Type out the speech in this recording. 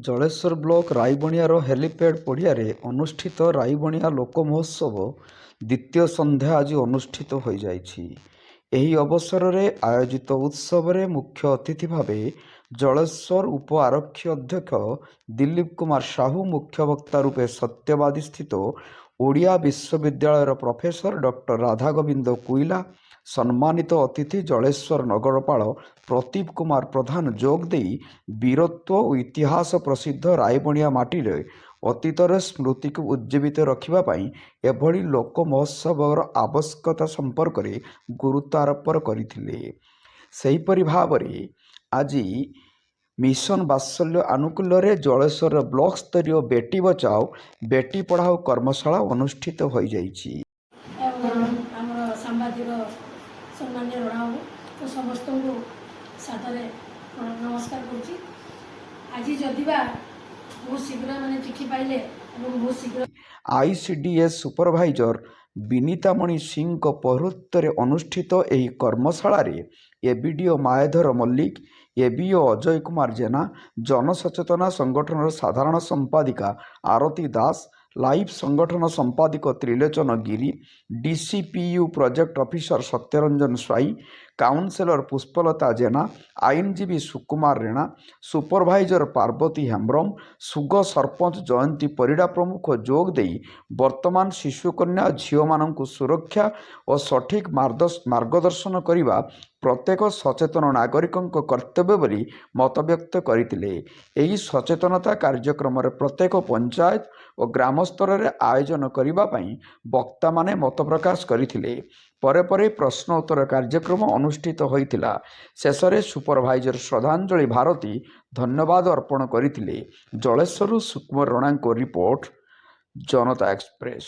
Jaleswar block ରାଇବଣିଆର helipad ପଡ଼ିଆରେ ଅନୁଷ୍ଠିତ ରାଇବଣିଆ ଲୋକ ମହୋତ୍ସବ ଦ୍ୱିତୀୟ ସନ୍ଧ୍ୟା ଆଜି ଅନୁଷ୍ଠିତ ହୋଇଯାଇଛି। ଏହି ଅବସରରେ ଆୟୋଜିତ ଉତ୍ସବରେ ମୁଖ୍ୟ ଅତିଥି ଭାବେ ଜଳେଶ୍ୱର ଉପ ଆରକ୍ଷୀ ଅଧ୍ୟକ୍ଷ ଦିଲ୍ଲୀପ କୁମାର ସାହୁ, ମୁଖ୍ୟ ବକ୍ତା ରୂପେ ସତ୍ୟବାଦୀ ସ୍ଥିତ ଓଡ଼ିଆ ବିଶ୍ୱବିଦ୍ୟାଳୟର ପ୍ରଫେସର ଡକ୍ଟର ରାଧାଗୋବିନ୍ଦ କୁଇଲା, ସମ୍ମାନିତ ଅତିଥି ଜଳେଶ୍ୱର ନଗରପାଳ ପ୍ରଦୀପ କୁମାର ପ୍ରଧାନ ଯୋଗ ଦେଇ ବୀରତ୍ୱ ଓ ଇତିହାସ ପ୍ରସିଦ୍ଧ ରାଇବଣିଆ ମାଟିରେ ଅତୀତର ସ୍ମୃତିକୁ ଉଜ୍ଜୀବିତ ରଖିବା ପାଇଁ ଏଭଳି ଲୋକ ମହୋତ୍ସବର ଆବଶ୍ୟକତା ସମ୍ପର୍କରେ ଗୁରୁତ୍ୱ ଆରୋପ କରିଥିଲେ। ସେହିପରି ଭାବରେ ଆଜି ମିଶନ ବାତ୍ସଲ୍ୟ ଆନୁକୂଲ୍ୟରେ ଜଳେଶ୍ୱର ବ୍ଲକ ସ୍ତରୀୟ ବେଟି ବଚାଓ ବେଟି ପଢ଼ାଓ କର୍ମଶାଳା ଅନୁଷ୍ଠିତ ହୋଇଯାଇଛି। ଆମର ସାମ୍ବାଦିକ ସମ୍ମାନୀୟ ରଣାବାବୁ ଓ ସମସ୍ତଙ୍କୁ ସାଦରେ ନମସ୍କାର କରୁଛି। ଆଜି ଯଦିବା ବହୁତ ଶୀଘ୍ର ଚିଠି ପାଇଲେ ଏବଂ ବହୁତ ଶୀଘ୍ର ICDS ସୁପରଭାଇଜର ବିନିତାମଣି ସିଂଙ୍କ ପୌରୋହିତ୍ୟରେ ଅନୁଷ୍ଠିତ ଏହି କର୍ମଶାଳାରେ ABDO ମାୟାଧର ମଲ୍ଲିକ, ABO ଅଜୟ କୁମାର ଜେନା, ଜନସଚେତନା ସଂଗଠନର ସାଧାରଣ ସମ୍ପାଦିକା ଆରତୀ ଦାସ, ଲାଇଫ୍ ସଂଗଠନ ସମ୍ପାଦିକ ତ୍ରିଲୋଚନ ଗିରି, DCPU project officer Satyaranjan Swain, councillor Pushpalata Jena, ଆଇନଜୀବୀ ସୁକୁମାର ରେଣା, ସୁପରଭାଇଜର ପାର୍ବତୀ ହେମ୍ବ୍ରମ, ସୁଗ ସରପଞ୍ଚ ଜୟନ୍ତୀ ପରିଡ଼ା ପ୍ରମୁଖ ଯୋଗ ଦେଇ ବର୍ତ୍ତମାନ ଶିଶୁକନ୍ୟା ଝିଅମାନଙ୍କୁ ସୁରକ୍ଷା ଓ ସଠିକ୍ ମାର୍ଗଦର୍ଶନ କରିବା ପ୍ରତ୍ୟେକ ସଚେତନ ନାଗରିକଙ୍କ କର୍ତ୍ତବ୍ୟ ବୋଲି ମତବ୍ୟକ୍ତ କରିଥିଲେ। ଏହି ସଚେତନତା କାର୍ଯ୍ୟକ୍ରମରେ ପ୍ରତ୍ୟେକ ପଞ୍ଚାୟତ ଓ ଗ୍ରାମ ସ୍ତରରେ ଆୟୋଜନ କରିବା ପାଇଁ ବକ୍ତାମାନେ ମତ ପ୍ରକାଶ କରିଥିଲେ। ପରେ ପରେ ପ୍ରଶ୍ନ ଉତ୍ତର କାର୍ଯ୍ୟକ୍ରମ ଅନୁଷ୍ଠିତ ହୋଇଥିଲା। ଶେଷରେ ସୁପରଭାଇଜର ଶ୍ରଦ୍ଧାଞ୍ଜଳି ଭାରତୀ ଧନ୍ୟବାଦ ଅର୍ପଣ କରିଥିଲେ। ଜଳେଶ୍ୱରରୁ ସୁକୁମାର ରଣାଙ୍କ ରିପୋର୍ଟ, ଜନତା ଏକ୍ସପ୍ରେସ।